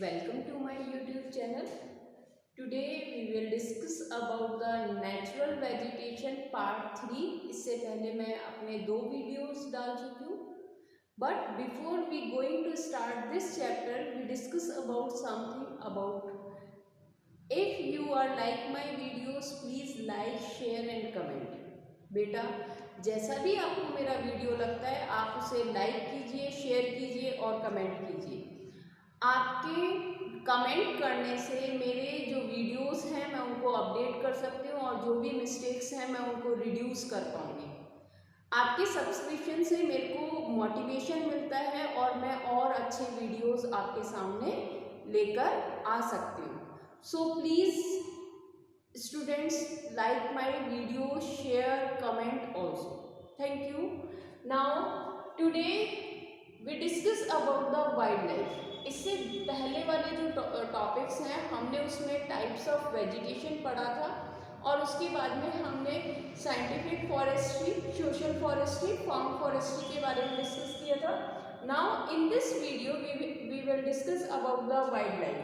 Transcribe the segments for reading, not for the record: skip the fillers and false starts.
Welcome to my YouTube channel. Today we will discuss about the natural vegetation part 3. इससे पहले मैं अपने 2 videos डाल चुकी हूँ. But before we going to start this chapter, we discuss about something about. If you are like my videos, please like, share and comment. बेटा जैसा भी आपको मेरा वीडियो लगता है आप उसे लाइक कीजिए, शेयर कीजिए और कमेंट कीजिए. आपके कमेंट करने से मेरे जो वीडियोस हैं मैं उनको अपडेट कर सकती हूँ और जो भी मिस्टेक्स हैं मैं उनको रिड्यूस कर पाऊँगी. आपके सब्सक्रिप्शन से मेरे को मोटिवेशन मिलता है और मैं और अच्छे वीडियोस आपके सामने लेकर आ सकती हूँ. So please students like my video, share, comment also. Thank you. Now today we discuss about the wild life. इससे पहले वाले जो टॉपिक्स हैं हमने उसमें टाइप्स ऑफ वेजिटेशन पढ़ा था और उसके बाद में हमने scientific forestry, social forestry, farm forestry के बारे में डिस्कस किया था. Now in this video we will discuss about the wild life.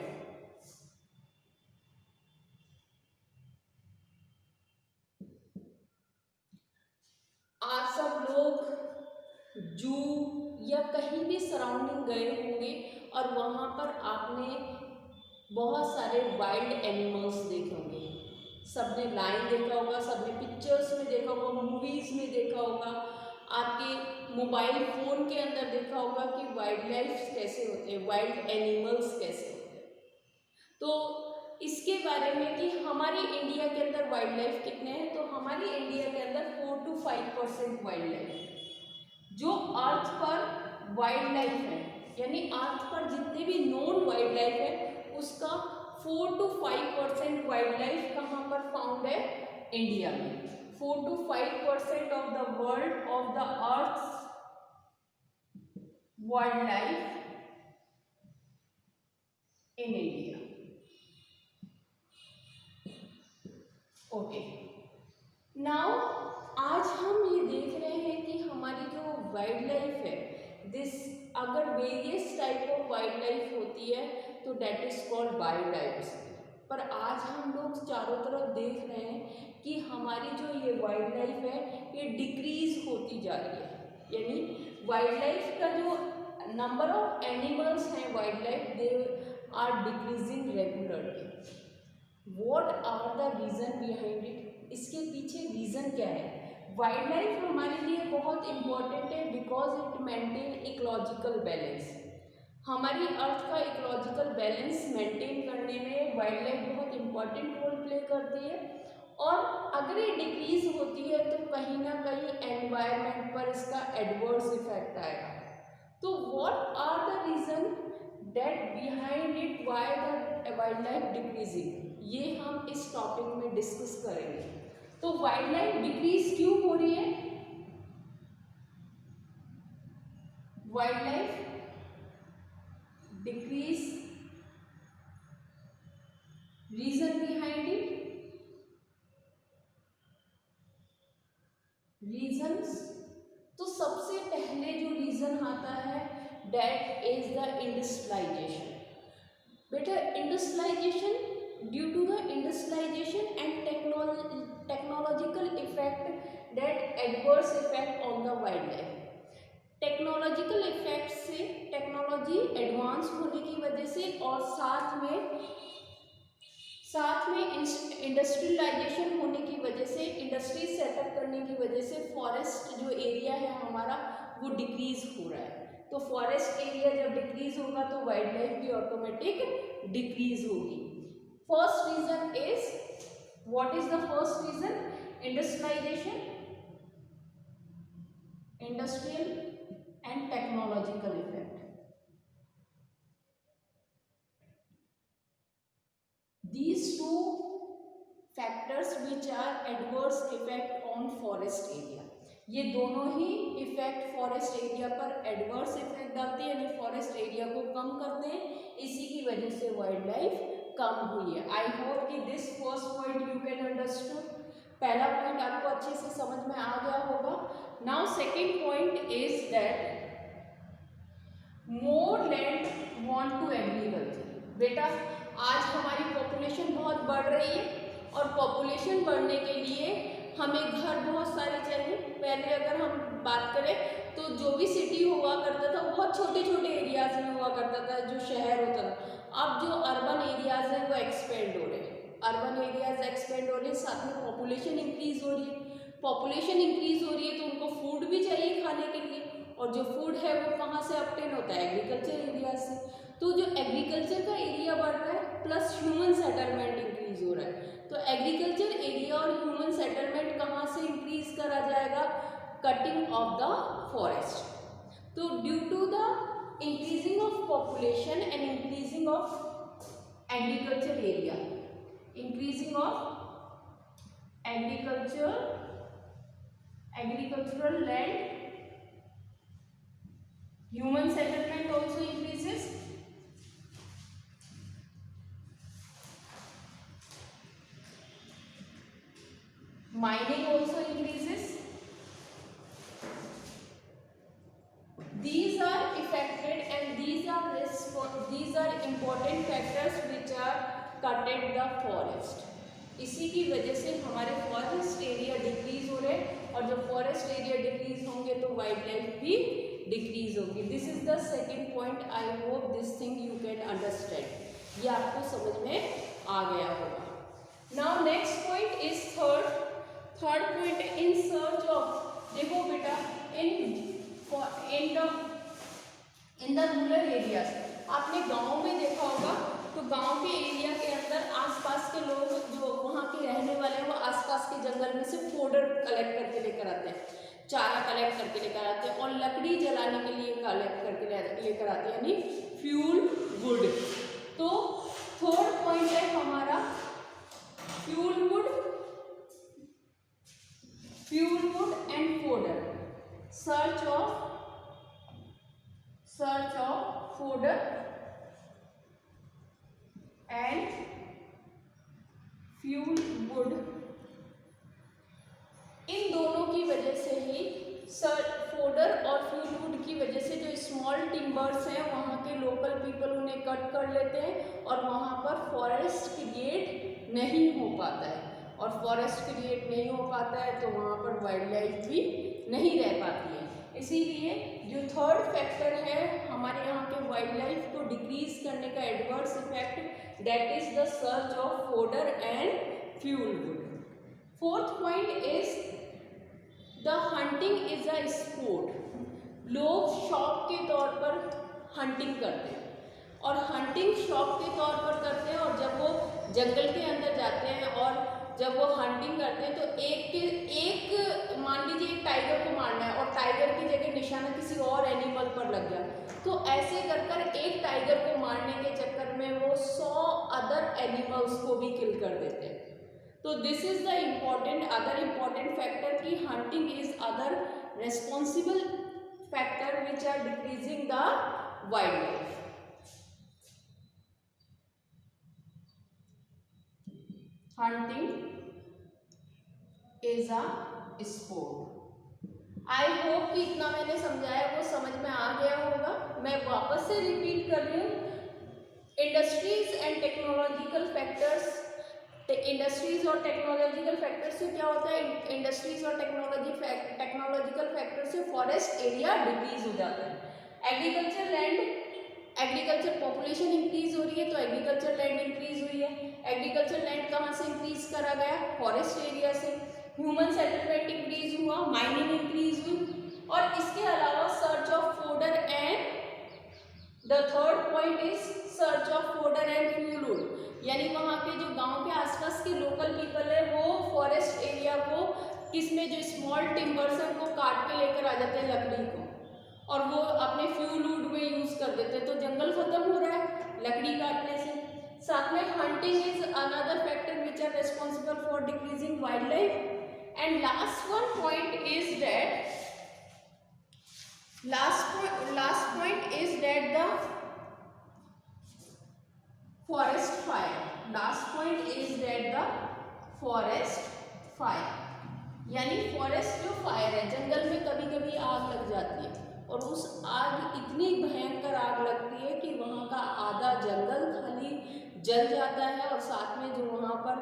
आप सब लोग जू या कहीं भी सराउंडिंग गए होंगे और वहाँ पर आपने बहुत सारे वाइल्ड एनिमल्स देखे होंगे. सबने लाइन देखा होगा, सबने पिक्चर्स में देखा होगा, मूवीज़ में देखा होगा, आपके मोबाइल फ़ोन के अंदर देखा होगा कि वाइल्ड लाइफ कैसे होते हैं, वाइल्ड एनिमल्स कैसे होते हैं. तो इसके बारे में कि हमारी इंडिया के अंदर वाइल्ड लाइफ कितने हैं, तो हमारी इंडिया के अंदर 4 to 5% वाइल्ड लाइफ है. जो अर्थ पर वाइल्ड लाइफ है यानी अर्थ पर जितने भी नॉन वाइल्ड लाइफ है उसका 4 to 5% वाइल्ड लाइफ कहाँ पर फाउंड है, इंडिया में. 4 to 5% of the world of the earth wild life in India. Okay. Now आज हम ये देख रहे हैं कि हमारी जो वाइल्ड लाइफ है दिस अगर various type of wild life होती है तो डेट इज कॉल्ड बायोडाइवर्सिटी. पर आज हम लोग चारों तरफ देख रहे हैं कि हमारी जो ये वाइल्ड लाइफ है ये डिक्रीज होती जा रही है. यानी वाइल्ड लाइफ का जो नंबर ऑफ एनिमल्स हैं wildlife they are decreasing regularly. What are the reason behind it? इसके पीछे रीज़न क्या है? वाइल्ड लाइफ हमारे लिए बहुत इम्पॉर्टेंट है because it maintain ecological balance. हमारी अर्थ का इकोलॉजिकल बैलेंस मेंटेन करने में वाइल्ड लाइफ बहुत इम्पॉर्टेंट रोल प्ले करती है. और अगर ये डिक्रीज होती है तो कहीं ना कहीं एनवायरनमेंट पर इसका एडवर्स इफेक्ट आएगा. तो what are the reason that behind it why the wild life decreasing, ये हम इस टॉपिक में डिस्कस करेंगे. तो वाइल्ड लाइफ डिक्रीज क्यों हो रही है? Wildlife decrease, reason behind it, reasons. तो सबसे पहले जो रीजन आता है दैट इज द इंडस्ट्रियलाइजेशन. बेटा industrialization, due to the industrialization and technological effect that adverse effect on the wildlife. Technological effect से, टेक्नोलॉजी एडवांस होने की वजह से और साथ में इंडस्ट्रियलाइजेशन होने की वजह से, इंडस्ट्री सेटअप करने की वजह से फॉरेस्ट जो एरिया है हमारा वो डिक्रीज हो रहा है. तो फॉरेस्ट एरिया जब डिक्रीज होगा तो वाइल्ड लाइफ भी ऑटोमेटिक डिक्रीज होगी. First reason is, what is the first reason? Industrialization, industrial and technological effect. These two factors which are adverse effect on forest area. ये दोनों ही इफेक्ट फॉरेस्ट एरिया पर adverse effect डालते हैं यानी forest area को कम करते हैं. इसी की वजह से वाइल्ड लाइफ कम हुई है. आई होप कि this first point you can understood. पहला पॉइंट आपको अच्छे से समझ में आ गया होगा. Now second point is that more land want to agriculture. हमारी पॉपुलेशन बहुत बढ़ रही है और पॉपुलेशन बढ़ने के लिए हमें घर बहुत सारे चाहिए। पहले अगर हम बात करें तो जो भी सिटी हुआ करता था बहुत छोटे छोटे एरियाज में हुआ करता था, जो शहर होता था। अब जो अर्बन एरियाज हैं वो एक्सपेंड हो रहे हैं, अर्बन एरियाज एक्सपेंड हो रहे हैं, साथ में पॉपुलेशन इंक्रीज हो रही है। पॉपुलेशन इंक्रीज हो रही है तो उनको फूड भी चाहिए खाने के लिए, और जो फूड है वो कहाँ से ऑब्टेन होता है? एग्रीकल्चर एरिया से। तो जो एग्रीकल्चर का एरिया बढ़ रहा है प्लस ह्यूमन सेटलमेंट इंक्रीज हो रहा है, तो एग्रीकल्चर एरिया और ह्यूमन सेटलमेंट कहाँ से इंक्रीज करा जाएगा? Cutting of the forest. तो due to the increasing of population and increasing of agriculture area, increasing of agricultural land, human settlement also increases. Mining also increases. These are affected and these are important factors which are cutting the forest. इसी की वजह से हमारे forest area decrease हो रहे हैं, और जब फॉरेस्ट एरिया डिक्रीज होंगे तो वाइल्ड लाइफ भी डिक्रीज होगी। This is the second point. I hope this thing you can understand, ये आपको समझ में आ गया होगा। Now next point is third point, in search of, देखो बेटा, इन द रूरल एरियाज, आपने गाँव में देखा होगा तो गांव के एरिया के अंदर आसपास के लोग जो वहाँ के रहने वाले हैं वो आसपास के जंगल में से फोडर कलेक्ट करके लेकर आते हैं, चारा कलेक्ट करके लेकर आते हैं, और लकड़ी जलाने के लिए कलेक्ट करके लेकर आते हैं, यानी फ्यूल वुड। तो थर्ड पॉइंट है हमारा fuel wood and fodder, search of fodder and fuel wood. इन दोनों की वजह से ही फोडर और फ्यूल वुड की वजह से जो स्मॉल टिम्बर्स हैं वहाँ के लोकल पीपल उन्हें कट कर लेते हैं और वहाँ पर फॉरेस्ट क्रिएट नहीं हो पाता है, और फॉरेस्ट क्रिएट नहीं हो पाता है तो वहाँ पर वाइल्ड लाइफ भी नहीं रह पाती है। इसीलिए जो थर्ड फैक्टर है हमारे यहाँ के वाइल्ड लाइफ को डिक्रीज करने का adverse effect, that is the search of fodder and fuel wood. Fourth point is the hunting is a sport. लोग शौक के तौर पर हंटिंग करते हैं, और हंटिंग शौक के तौर पर करते हैं, और जब वो जंगल के अंदर जाते हैं और जब वो हंटिंग करते हैं तो एक मान लीजिए एक टाइगर को मारना है और टाइगर की जगह निशाना किसी और एनिमल पर लग जाए, तो ऐसे कर एक टाइगर को मारने के चक्कर में वो 100 अदर एनिमल्स को भी किल कर देते हैं। तो this is the other important factor कि hunting is other responsible factor which are decreasing the wild life. Hunting is a sport. I hope कि इतना मैंने समझाया वो समझ में आ गया होगा। मैं वापस से रिपीट कर रही हूँ, industries and technological factors, industries और टेक्नोलॉजिकल फैक्टर से क्या होता है? इंडस्ट्रीज और टेक्नोलॉजिकल फैक्टर से फॉरेस्ट एरिया डिक्रीज हो जाता है। एग्रीकल्चर पॉपुलेशन इंक्रीज हो रही है तो एग्रीकल्चर लैंड इंक्रीज हुई है। एग्रीकल्चर लैंड कहाँ से इंक्रीज करा गया? फॉरेस्ट एरिया से। ह्यूमन सेटलमेंट इंक्रीज हुआ, माइनिंग इंक्रीज हुई, और इसके अलावा search of fodder and the third point is search of fodder and fuel would, यानी वहाँ के जो गांव के आसपास के लोकल पीपल है वो फॉरेस्ट एरिया को किसमें जो स्मॉल टिम्बर्स है उनको काट के लेकर आ जाते हैं लकड़ी को, और वो अपने फ्यूल वुड में यूज कर देते हैं। तो जंगल खत्म हो रहा है लकड़ी काटने से। साथ में hunting is another factor which are responsible for decreasing wildlife. And last point is that the forest fire, यानी फॉरेस्ट जो फायर है, जंगल में कभी कभी आग लग जाती है और उस आग इतनी भयंकर आग लगती है कि वहाँ का आधा जंगल खाली जल जाता है और साथ में जो वहाँ पर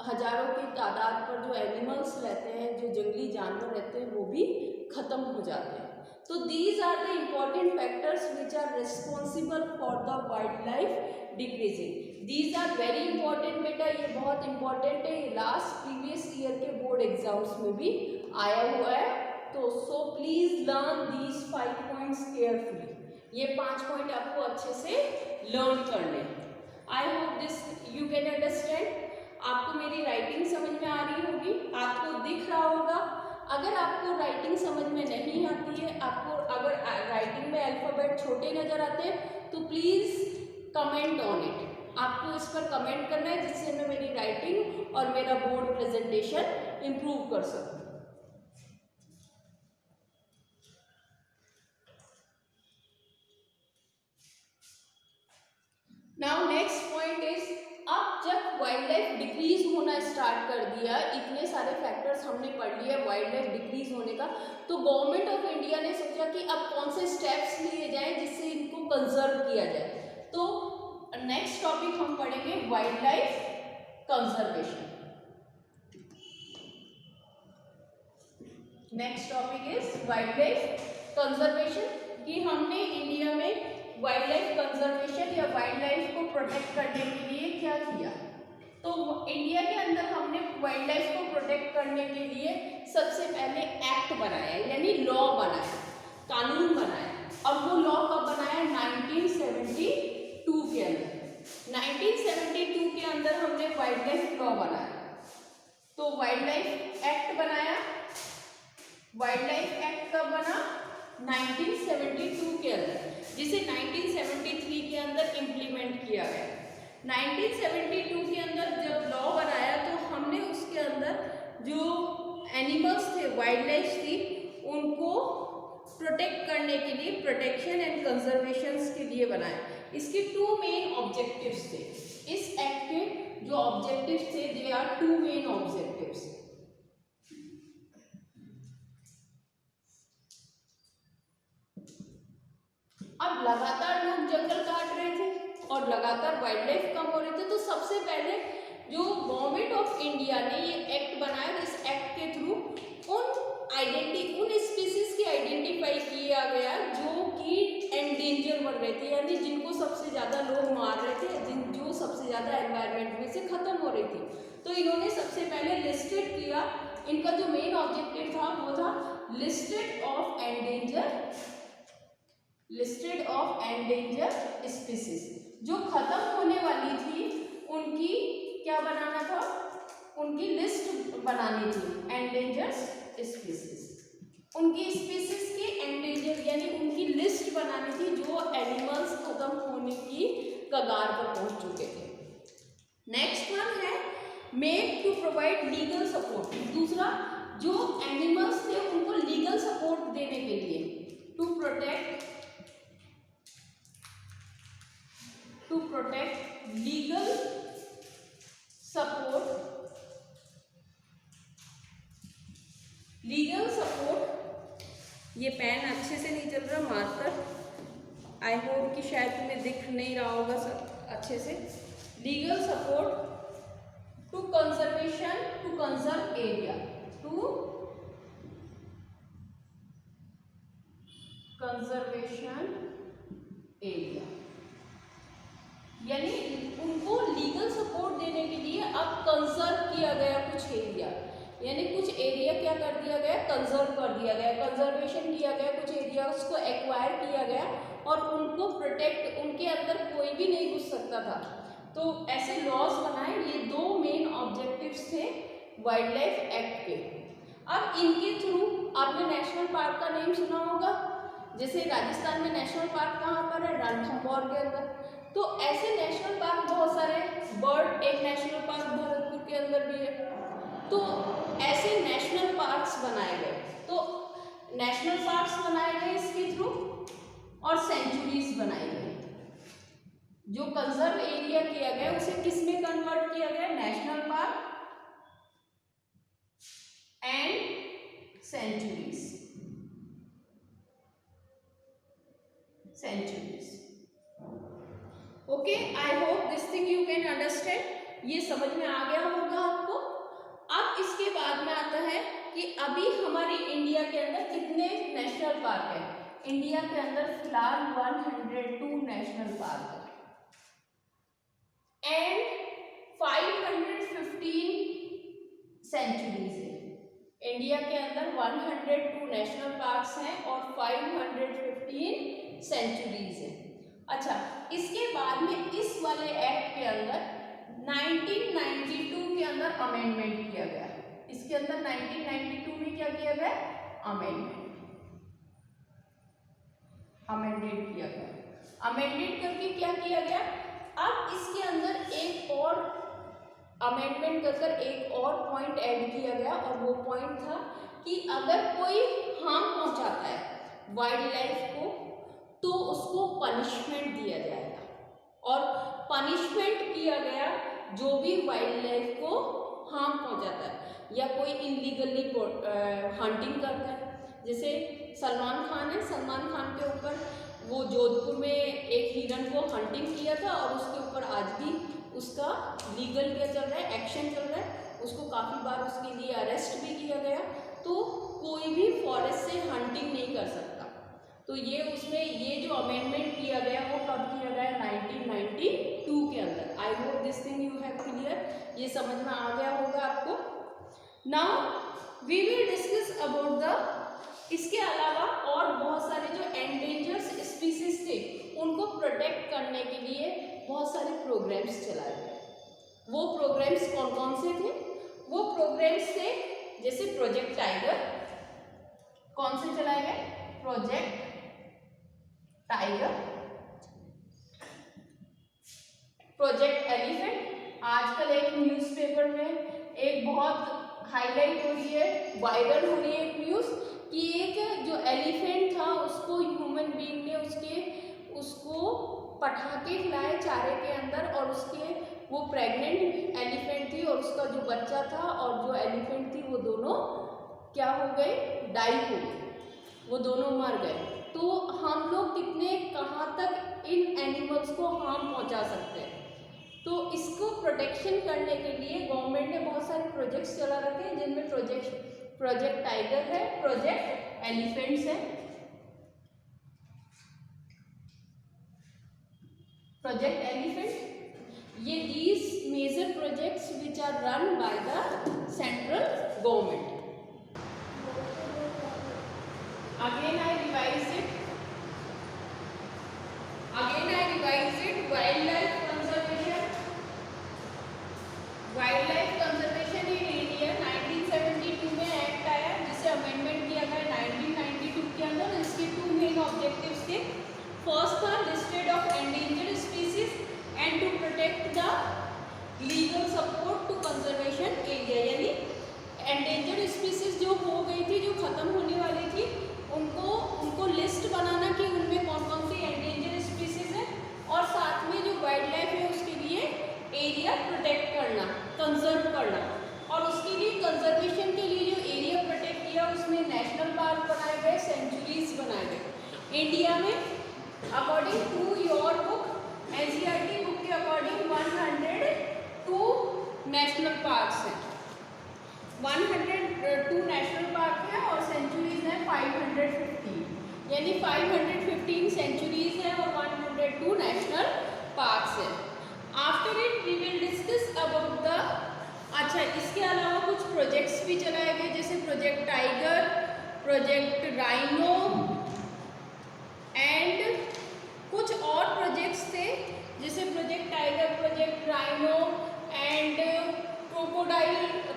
हजारों की तादाद पर जो एनिमल्स रहते हैं, जो जंगली जानवर रहते हैं, वो भी खत्म हो जाते हैं। तो these are the important factors which are responsible for the wild life decreasing. These are very important बेटा, ये बहुत इंपॉर्टेंट है, ये लास्ट प्रीवियस ईयर के बोर्ड एग्जाम्स में भी आया हुआ है। तो so please learn these 5 points carefully. ये 5 पॉइंट आपको अच्छे से लर्न करने। I hope this you can understand. आपको मेरी राइटिंग समझ में आ रही होगी, आपको दिख रहा होगा। अगर आपको राइटिंग समझ में नहीं आती है, आपको अगर राइटिंग में अल्फाबेट छोटे नजर आते हैं, तो प्लीज कमेंट ऑन इट। आपको इस पर कमेंट करना है, जिससे मैं मेरी राइटिंग और मेरा बोर्ड प्रेजेंटेशन इंप्रूव कर सकूं। नाउ नेक्स्ट पॉइंट इज, अब जब वाइल्ड लाइफ डिक्रीज होना स्टार्ट कर दिया, इतने सारे फैक्टर्स हमने पढ़ लिए वाइल्ड लाइफ डिक्रीज होने का, तो गवर्नमेंट ऑफ इंडिया ने सोचा कि अब कौन से स्टेप्स लिए जाएं जिससे इनको कंजर्व किया जाए। तो नेक्स्ट टॉपिक हम पढ़ेंगे wild life conservation. Next topic is wild life conservation, कि हमने इंडिया में वाइल्ड लाइफ कंजर्वेशन या वाइल्ड लाइफ को प्रोटेक्ट करने के लिए क्या किया। तो इंडिया के अंदर हमने वाइल्ड लाइफ को प्रोटेक्ट करने के लिए सबसे पहले एक्ट बनाया, यानी लॉ बनाया, कानून बनाया। और वो लॉ कब बनाया? 1972 के अंदर। 1972 के अंदर हमने वाइल्ड लाइफ लॉ बनाया। तो वाइल्ड लाइफ एक्ट बनाया। वाइल्ड लाइफ एक्ट कब बना? 1972 के अंदर, जिसे 1973 के अंदर इम्प्लीमेंट किया गया। 1972 के अंदर जब लॉ बनाया, तो हमने उसके अंदर जो एनिमल्स थे, वाइल्ड लाइफ थी, उनको प्रोटेक्ट करने के लिए, प्रोटेक्शन एंड कंजर्वेशन के लिए बनाया। इसके 2 मेन ऑब्जेक्टिव्स थे। इस एक्ट के जो ऑब्जेक्टिव्स थे, दे आर 2 मेन ऑब्जेक्टिव्स। अब लगातार लोग जंगल काट रहे थे और लगातार वाइल्ड लाइफ कम हो रहे थे, तो सबसे पहले जो गवर्नमेंट ऑफ इंडिया ने ये एक्ट बनाया, इस एक्ट के थ्रू उन स्पीसीज की आइडेंटिफाई किया गया जो कि एंडेंजर बन रहे थे, यानी जिनको सबसे ज्यादा लोग मार रहे थे, जो सबसे ज्यादा एनवायरमेंट में से खत्म हो रही थी। तो इन्होंने सबसे पहले लिस्टेड किया। इनका जो मेन ऑब्जेक्टिव था वो था लिस्टेड ऑफ एंडेंजर स्पीसीज, जो खत्म होने वाली थी उनकी क्या बनाना था? उनकी लिस्ट बनानी थी, एंडेंजर स्पीसीज। उनकी स्पीसीज की एंडेंजर यानी उनकी लिस्ट बनानी थी, जो एनिमल्स खत्म होने की कगार पर पहुंच चुके थे। नेक्स्ट वन है make to provide legal support. दूसरा, जो एनिमल्स थे उनको लीगल सपोर्ट देने के लिए, टू प्रोटेक्ट लीगल सपोर्ट। ये पेन अच्छे से नहीं चल रहा, मार्कर। आई होप कि शायद तुम्हें दिख नहीं रहा होगा सब अच्छे से। Legal support to conservation, to conserve area, to conservation area, यानी उनको लीगल सपोर्ट देने के लिए अब कंजर्व किया गया कुछ एरिया, यानी कुछ एरिया क्या कर दिया गया? कंजर्व कर दिया गया, कंजर्वेशन किया गया, कुछ एरिया उसको एक्वायर किया गया और उनको प्रोटेक्ट, उनके अंदर कोई भी नहीं घुस सकता था। तो ऐसे लॉज बनाए। ये 2 मेन ऑब्जेक्टिव्स थे वाइल्ड लाइफ एक्ट के। अब इनके थ्रू आपने नेशनल पार्क का नेम सुना होगा, जैसे राजस्थान में नेशनल पार्क कहाँ पर है? रणथंभौर के अंदर। तो ऐसे नेशनल पार्क बहुत सारे, बर्ड एक नेशनल पार्क भरतपुर के अंदर भी है। तो ऐसे नेशनल पार्क्स बनाए गए। तो नेशनल पार्क्स बनाए गए इसके थ्रू, और सेंचुरीज बनाई गई। जो कंजर्व एरिया किया गया उसे किस में कन्वर्ट किया गया? National park and sanctuaries. Okay, I hope this thing you can understand, ये समझ में आ गया होगा आपको। अब इसके बाद में आता है कि अभी हमारी इंडिया के अंदर कितने नेशनल पार्क है। इंडिया के अंदर फिलहाल 102 नेशनल पार्क है एंड 515 सेंचुरीज है। इंडिया के अंदर 102 नेशनल पार्क्स हैं और 515 सेंचुरीज हैं। अच्छा, इसके बाद में इस वाले एक्ट के अंदर 1992 के अंदर अमेंडमेंट किया गया। इसके अंदर 1992 में क्या किया गया? अमेंडेड किया गया। अमेंडेड करके क्या किया गया? अब इसके अंदर एक और अमेंडमेंट कर एक और पॉइंट ऐड किया गया और वो पॉइंट था कि अगर कोई हार्म पहुंचाता है वाइल्ड लाइफ को तो उसको पनिशमेंट दिया जाएगा। और पनिशमेंट किया गया जो भी वाइल्ड लाइफ को हार्म पहुंचाता है या कोई इलीगली हंटिंग करता है। जैसे सलमान खान है, सलमान खान के ऊपर वो जोधपुर में एक हिरन को हंटिंग किया था और उसके ऊपर आज भी उसका लीगल क्या चल रहा है, एक्शन चल रहा है। उसको काफ़ी बार उसके लिए अरेस्ट भी किया गया। तो कोई भी फॉरेस्ट से हंटिंग नहीं कर सकता। तो ये उसमें ये जो अमेंडमेंट किया गया वो कब किया गया? 1992 के अंदर। I hope this thing you have clear, ये समझ में आ गया होगा आपको। Now we will discuss about the, इसके अलावा और बहुत सारे जो एंडेंजर्ड स्पीसीज थे उनको प्रोटेक्ट करने के लिए बहुत सारे प्रोग्राम्स चलाए गए। वो प्रोग्राम्स कौन कौन से थे? वो प्रोग्राम्स थे जैसे प्रोजेक्ट टाइगर। कौन से चलाए गए? Project tiger, project elephant. आजकल एक न्यूज़पेपर में एक बहुत हाईलाइट हो रही है, वायरल हो रही है एक न्यूज़ कि एक जो एलिफेंट था उसको ह्यूमन बीइंग ने उसको पटाखे खिलाए चारे के अंदर और उसके वो प्रेग्नेंट एलिफेंट थी और उसका जो बच्चा था और जो एलिफेंट थी वो दोनों क्या हो गए? डाई हो गए, वो दोनों मर गए। तो हम लोग कितने कहाँ तक इन एनिमल्स को हार्म पहुँचा सकते हैं? तो इसको प्रोटेक्शन करने के लिए गवर्नमेंट ने बहुत सारे प्रोजेक्ट्स चला रखे हैं, जिनमें प्रोजेक्ट टाइगर है, प्रोजेक्ट एलिफेंट्स है, प्रोजेक्ट एलिफेंट। ये these major projects which are run by the central government. Again I revise it. Wildlife conservation. Wildlife conservation in India 1972 में एक्ट आया जिसे अमेंडमेंट किया गया 1992 के अंदर। इसके 2 मेन ऑब्जेक्टिव्स थे। फर्स्ट था listed of endangered species and to protect the legal support to conservation area, यानी एंडेंजर्ड स्पीसीज जो हो गई थी, जो खत्म होने वाली थी, उनको लिस्ट बनाना कि उनमें कौन कौन सी एंडेंजर्ड स्पीसीज है और साथ में जो वाइल्ड लाइफ है उसके लिए एरिया प्रोटेक्ट करना, कंजर्व करना। और उसके लिए कंजर्वेशन के लिए जो एरिया प्रोटेक्ट किया उसमें नेशनल पार्क बनाए गए, सेंचुरीज बनाए गए। इंडिया में according to your book, NCERT book के अकॉर्डिंग 102 नेशनल पार्क्स हैं। 102 नेशनल पार्क है और सेंचुरीज हैं 515, यानी 515 सेंचुरीज हैं और 102 नेशनल पार्क्स हैं। After it we will discuss about the, अच्छा इसके अलावा कुछ प्रोजेक्ट्स भी चलाए गए जैसे project tiger, project rhino and कुछ और प्रोजेक्ट्स थे जैसे project tiger, project rhino and crocodile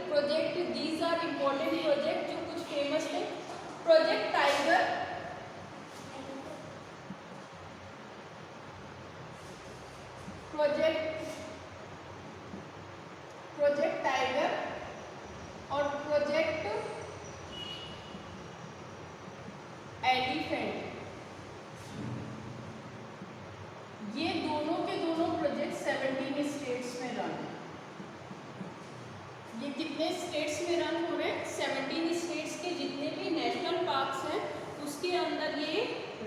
project. These are important project जो कुछ फेमस थे। प्रोजेक्ट टाइगर, प्रोजेक्ट टाइगर और प्रोजेक्ट एलिफेंट, ये दोनों के दोनों प्रोजेक्ट 17 स्टेट्स में रन है। ये कितने स्टेट्स में रन हो रहे हैं? 17 स्टेट्स के जितने भी नेशनल पार्क्स हैं उसके अंदर ये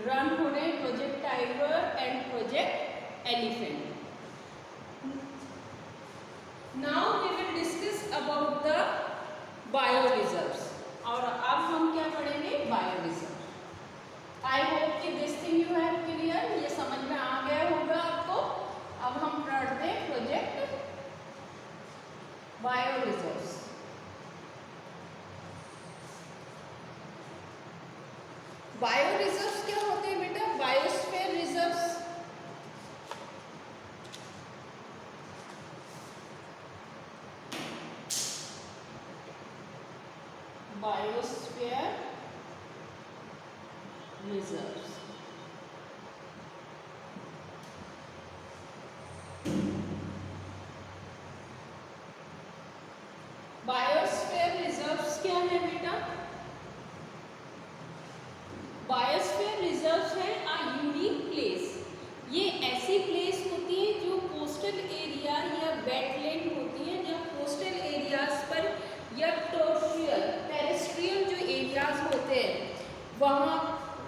रन हो रहे हैं, project tiger and project elephant. Bio reserves क्या होते हैं बेटा? Biosphere reserves biosphere reserves biosphere reserves क्या है बेटा? बायोस्फीयर रिजर्व्स है अ यूनिक प्लेस। ये ऐसी प्लेस होती है जो कोस्टल एरिया या वेटलैंड होती है, जहाँ कोस्टल एरियाज पर या टेरेस्ट्रियल जो एरियाज होते हैं वहाँ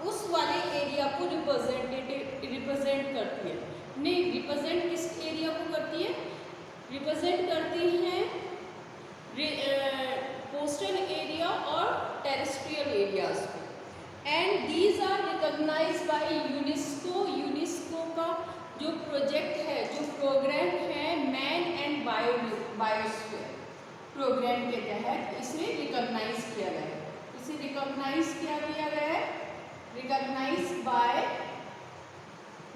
उस वाले एरिया को रिप्रेजेंट करती है। नहीं, रिप्रेजेंट किस एरिया को करती है? रिप्रेजेंट करती हैं कोस्टल एरिया और टेरेस्ट्रियल एरियाज को। And these are recognized by UNESCO. UNESCO का जो प्रोजेक्ट है, जो प्रोग्राम है मैन एंड बायोस्फीयर प्रोग्राम के तहत इसे रिकॉग्नाइज किया गया है। इसे रिकॉग्नाइज किया गया है, recognize by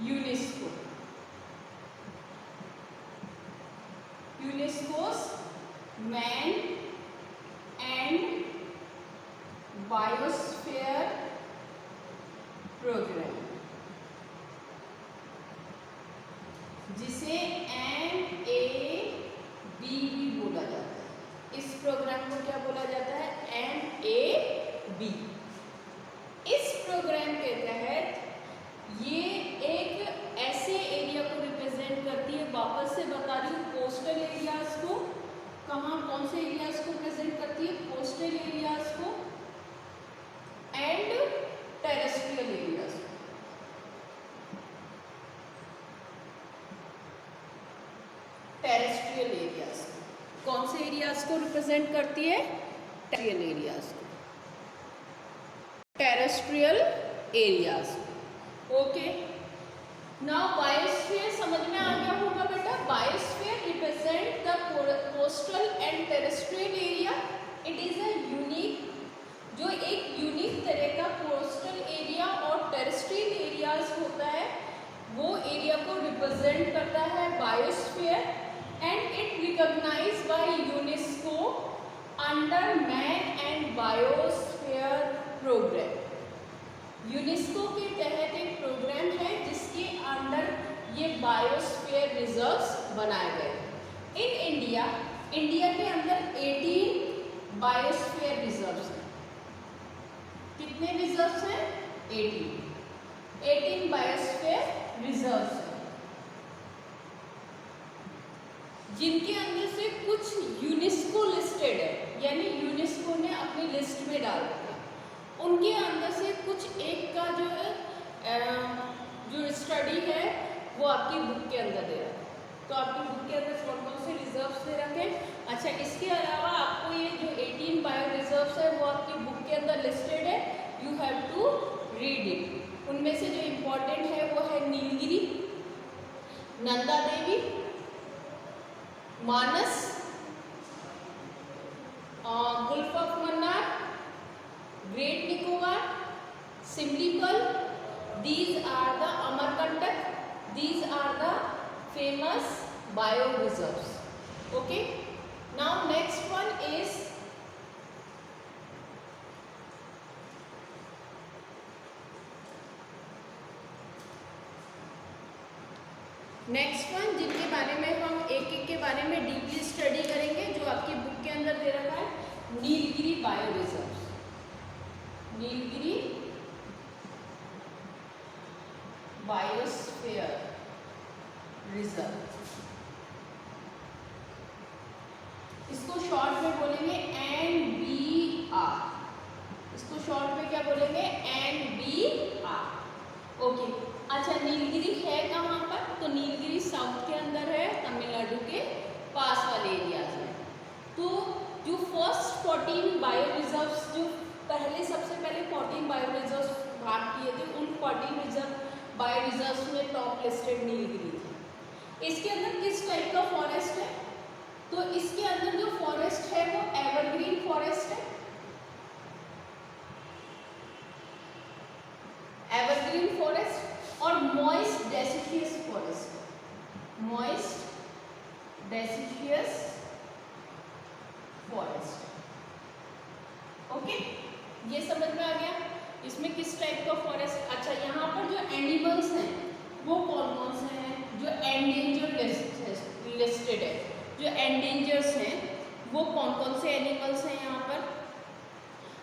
UNESCO. UNESCO's man and biosphere program, जिसे MAB भी बोला जाता है। इस प्रोग्राम को क्या बोला जाता है? MAB। इस प्रोग्राम के तहत ये एक ऐसे एरिया को रिप्रेजेंट करती है, वापस से बता रही हूँ, कोस्टल एरियाज को। कहाँ, कौन से एरियाज को प्रेजेंट करती है? कोस्टल एरियाज को and terrestrial areas. Terrestrial areas कौन से एरियाज को रिप्रेजेंट करती है? टेरेस्ट्रियल एरियाज को, terrestrial areas. Okay, now biosphere समझ में आ गया होगा बेटा। Biosphere represent the coastal and terrestrial area. It is a unique, जो एक यूनिक तरह का कोस्टल एरिया और टेरेस्ट्रियल एरियाज होता है, वो एरिया को रिप्रेजेंट करता है biosphere. And it recognized by UNESCO under man and biosphere program. UNESCO के तहत एक प्रोग्राम है जिसके अंडर ये बायोस्फीयर रिजर्व्स बनाए गए। इन इंडिया, इंडिया के अंदर 18 बायोस्फीयर रिजर्व्स हैं। कितने रिजर्व्स हैं? 18 बायोस्फीयर रिजर्व्स हैं, जिनके अंदर से कुछ यूनेस्को लिस्टेड है, यानी यूनेस्को ने अपनी लिस्ट में डाल दिया। उनके अंदर से कुछ एक का जो स्टडी है वो आपकी बुक के अंदर दे रखा है। तो आपकी बुक के अंदर कौन कौन से रिजर्व्स दे रखे हैं? अच्छा, इसके अलावा आपको ये जो 18 बायो रिजर्व्स है वो आपकी बुक के अंदर लिस्टेड है। You have to read it. उनमें से जो इम्पोर्टेंट है वो है Nilgiri, Nanda Devi, Manas, gulf of Mannar, great Nicobar, Simlipal. These are the Amarkantak. These are the famous bio reserves. Okay. Now next one is जिनके बारे में हम एक एक के बारे में डीपली स्टडी करेंगे, जो आपकी बुक के अंदर दे रखा है। Nilgiri bio reserves, Nilgiri biosphere reserve. इसको शॉर्ट में बोलेंगे NBR। इसको शॉर्ट में क्या बोलेंगे? NBR। ओके। अच्छा, नीलगिरी है कहाँ पर? तो नीलगिरी साउथ के अंदर है, तमिलनाडु के पास वाले एरियाज में। तो जो फर्स्ट 14 बायो रिजर्व्स, जो सबसे पहले 14 बायो रिजर्व्स भाग किए थे, उन 14 बायो रिजर्व्स में टॉप लिस्टेड नीलगिरी थी। इसके अंदर किस टाइप का फॉरेस्ट है? तो इसके अंदर जो फॉरेस्ट है वो एवरग्रीन फॉरेस्ट है। एवरग्रीन फॉरेस्ट और moist deciduous forest, moist deciduous forest. Okay, ये समझ में आ गया। इसमें किस टाइप का फॉरेस्ट, अच्छा यहाँ पर जो एनिमल्स हैं वो कौन कौन से हैं, जो एंडेंजर्ड लिस्टेड है, जो एंडेंजर्स हैं वो कौन कौन से एनिमल्स हैं यहाँ पर।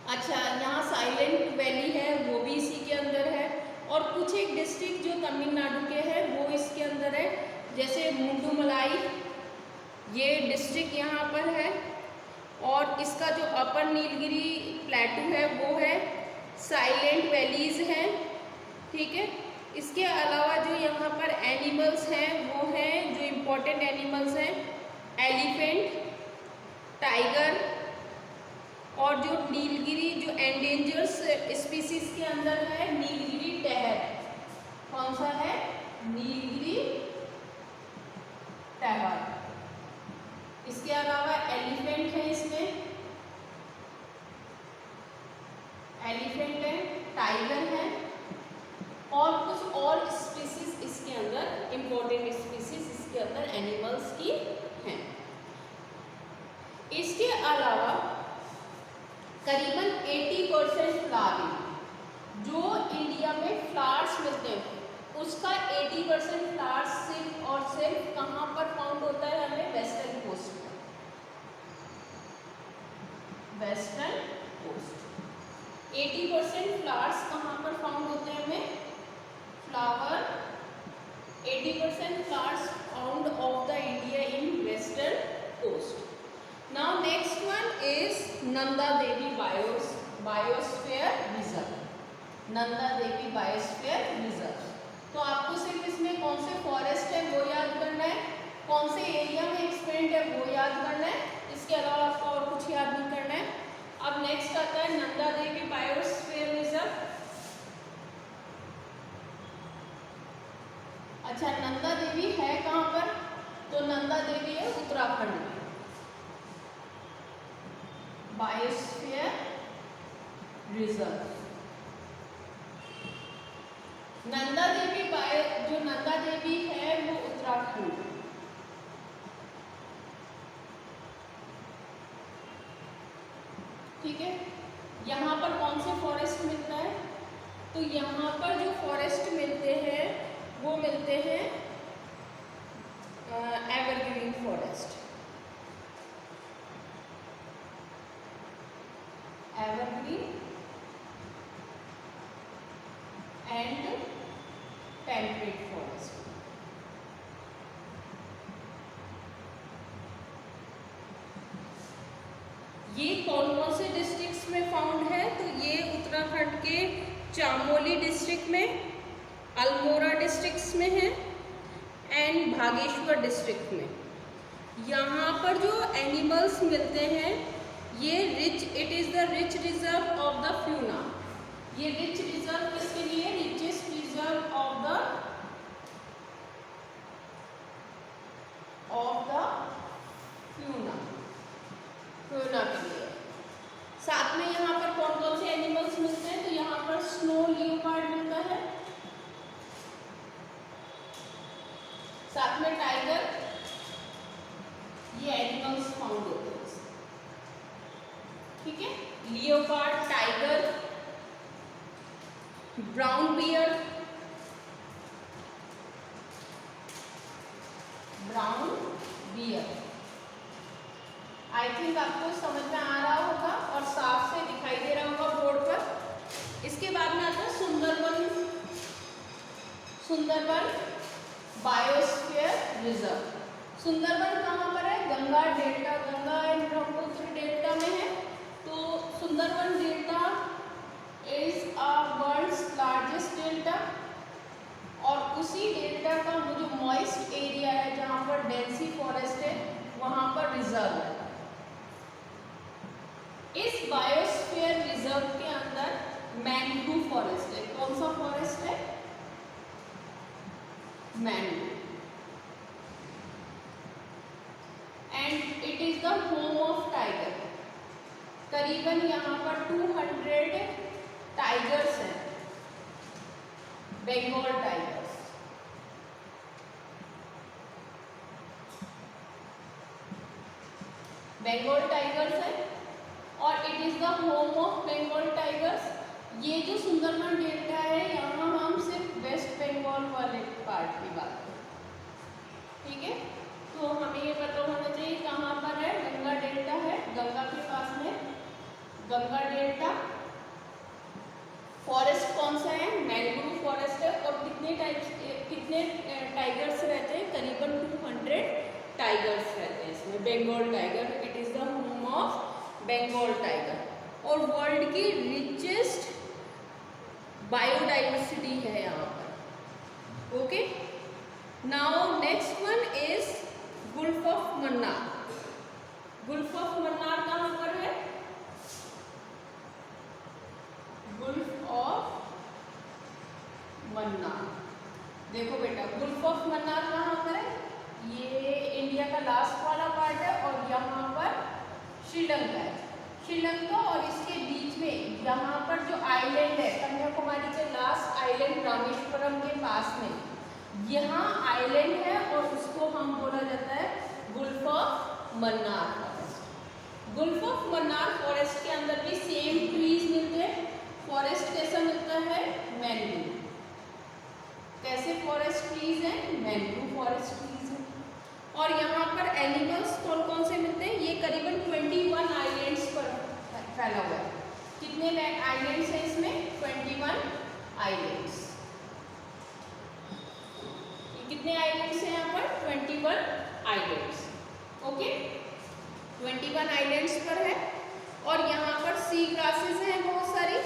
अच्छा, यहाँ साइलेंट वैली है वो भी इसी के अंदर है, और कुछ एक डिस्ट्रिक्ट जो तमिलनाडु के हैं वो इसके अंदर है, जैसे मुंडुमलाई ये डिस्ट्रिक्ट यहाँ पर है, और इसका जो अपर नीलगिरी प्लेटू है वो है, साइलेंट वैलीज हैं, ठीक है। इसके अलावा जो यहाँ पर एनिमल्स हैं वो हैं, जो इम्पोर्टेंट एनिमल्स हैं, एलिफेंट, टाइगर, और जो नीलगिरी जो एंडेंजर्स स्पीसीज के अंदर है नीलगिरी टहर, कौन सा है, नीलगिरी टहर। इसके अलावा एलिफेंट है, इसमें एलिफेंट है, टाइगर है, और कुछ और स्पीसीज इसके अंदर, इंपॉर्टेंट स्पीसीज इसके अंदर एनिमल्स की हैं। इसके अलावा करीबन 80% फ्लावरिंग जो इंडिया में फ्लावर्स मिलते हैं उसका 80% फ्लावर्स सिर्फ और सिर्फ कहाँ पर फाउंड होता है, हमें वेस्टर्न कोस्ट पर, वेस्टर्न कोस्ट। 80% फ्लावर्स कहाँ पर फाउंड होते हैं हमें, flower 80% flowers found of the India in western coast. Now next one is Nanda Devi Biosphere Reserve, Nanda Devi Biosphere Reserve। तो आपको सिर्फ इसमें कौन से फॉरेस्ट है वो याद करना है, कौन से एरिया में एक्सपेंड है वो याद करना है, इसके अलावा आपको और कुछ याद नहीं करना है। अब नेक्स्ट आता है नंदा देवी बायोस्फीयर रिजर्व। अच्छा, नंदा देवी है कहाँ पर, तो नंदा देवी है उत्तराखंड में, बायोस्फीयर रिजर्व। नंदा देवी जो नंदा देवी है वो उत्तराखंड में, ठीक है। यहाँ पर कौन से फॉरेस्ट मिलता है, तो यहाँ पर जो फॉरेस्ट मिलते हैं वो मिलते हैं evergreen forest, evergreen and temperate forest. ये कौन कौन से डिस्ट्रिक्ट्स में फाउंड है, तो ये उत्तराखंड के चामोली डिस्ट्रिक्ट में, अल्मोड़ा डिस्ट्रिक्ट्स में है, एंड बागेश्वर डिस्ट्रिक्ट में। यहाँ पर जो एनिमल्स मिलते हैं ये rich, it is the rich reserve of the fauna. ये रिच रिजर्व किसके लिए, richest reserve of the fauna, fauna के लिए। साथ में यहाँ पर कौन कौन से एनिमल्स मिलते हैं, तो यहाँ पर स्नो लियोपार्ड मिलता है, साथ में टाइगर, ये एनिमल्स फाउंड होते हैं, ठीक है। Leopard, tiger, brown bear, brown bear. I think आपको समझ में आ रहा होगा और साफ से दिखाई दे रहा होगा बोर्ड पर। इसके बाद में आता है सुंदरबन, सुंदरबन बायोस्फीयर रिजर्व। सुंदरबन कहाँ पर है, Ganga delta, Ganga and Brahmaputra delta में है। तो Sundarban delta is a world's largest delta, और उसी डेल्टा का जो मॉइस्ट एरिया है जहाँ पर डेंसी फॉरेस्ट है वहाँ पर रिजर्व है। इस बायोस्फीयर रिजर्व के अंदर मैंग्रोव फॉरेस्ट है। कौन सा फॉरेस्ट है, mangrove, and it is the home of tiger. करीबन यहाँ पर 200 टाइगर्स हैं, बंगाल टाइगर्स। बंगाल टाइगर्स है और it is the home of Bengal tigers. ये जो सुंदरबन डेल्टा है, यहाँ हम सिर्फ वेस्ट बंगाल वाले पार्ट की बात करें, ठीक है। तो हमें ये पता होना चाहिए कहाँ पर है, गंगा डेल्टा है, गंगा के पास में गंगा डेल्टा। फॉरेस्ट कौन सा है, मैंग्रोव फॉरेस्ट है। और कितने टाइगर्स रहते हैं, करीबन 200 टाइगर्स रहते हैं इसमें। Bengal tiger, it is the home of Bengal tiger और वर्ल्ड की रिचेस्ट बायोडाइवर्सिटी है यहाँ पर। Okay, now next one is gulf of Mannar. Gulf of Mannar कहाँ पर है, गुल्फ ऑफ मन्नार। देखो बेटा, गुल्फ ऑफ मन्नार कहाँ पर है, ये इंडिया का लास्ट वाला पार्ट है और यहाँ पर श्रीलंका है। श्रीलंका और इसके बीच में यहाँ पर जो आइलैंड है, कन्याकुमारी के लास्ट आइलैंड रामेश्वरम के पास में यहाँ आइलैंड है और उसको हम बोला जाता है Gulf of Mannar forest. Gulf of Mannar forest के अंदर भी सेम ट्रीज मिलते हैं। फॉरेस्ट कैसा मिलता है, मैंग्रोव। कैसे फॉरेस्ट ट्रीज है, मैंग्रोव फॉरेस्ट ट्रीज है। और यहाँ पर एनिमल्स कौन कौन से मिलते हैं, ये करीबन 21 आइलैंड्स पर फैला हुआ है। कितने आइलैंड्स हैं इसमें, 21 आइलैंड्स। कितने आइलैंड्स हैं यहाँ पर, 21 आइलैंड्स। ओके, 21 आइलैंड्स पर है और यहाँ पर सी ग्रासेस हैं बहुत सारी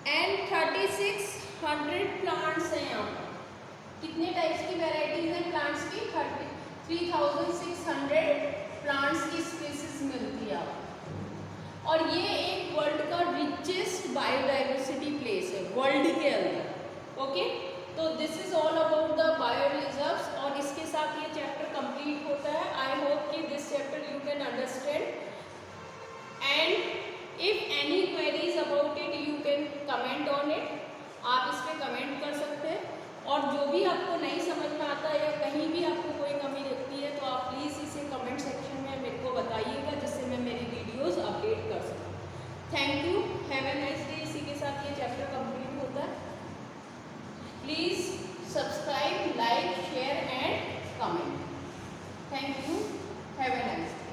एंड 3600 प्लांट्स हैं यहाँ पर। कितने टाइप्स की वेराइटीज हैं प्लांट्स की, 3600 प्लांट्स की स्पीसीज मिलती है यहाँ पर। और ये एक वर्ल्ड का रिचेस्ट बायोडाइवर्सिटी प्लेस है वर्ल्ड के अंदर। ओके, तो this is all about the bio reserves और इसके साथ ये चैप्टर कंप्लीट होता है। आई होप कि this chapter you can understand and if any queries about it you can comment on it. आप इस पर कमेंट कर सकते हैं और जो भी आपको नहीं समझ में आता है या कहीं भी आपको कोई कमी लगती है तो आप प्लीज़ इसे कमेंट सेक्शन में मेरे को बताइएगा, जिससे मैं मेरी वीडियोस अपडेट कर सकूँ। Thank you, have a nice day. इसी के साथ ये चैप्टर कंप्लीट होता है। Please subscribe, like, share and comment. Thank you, have a nice day.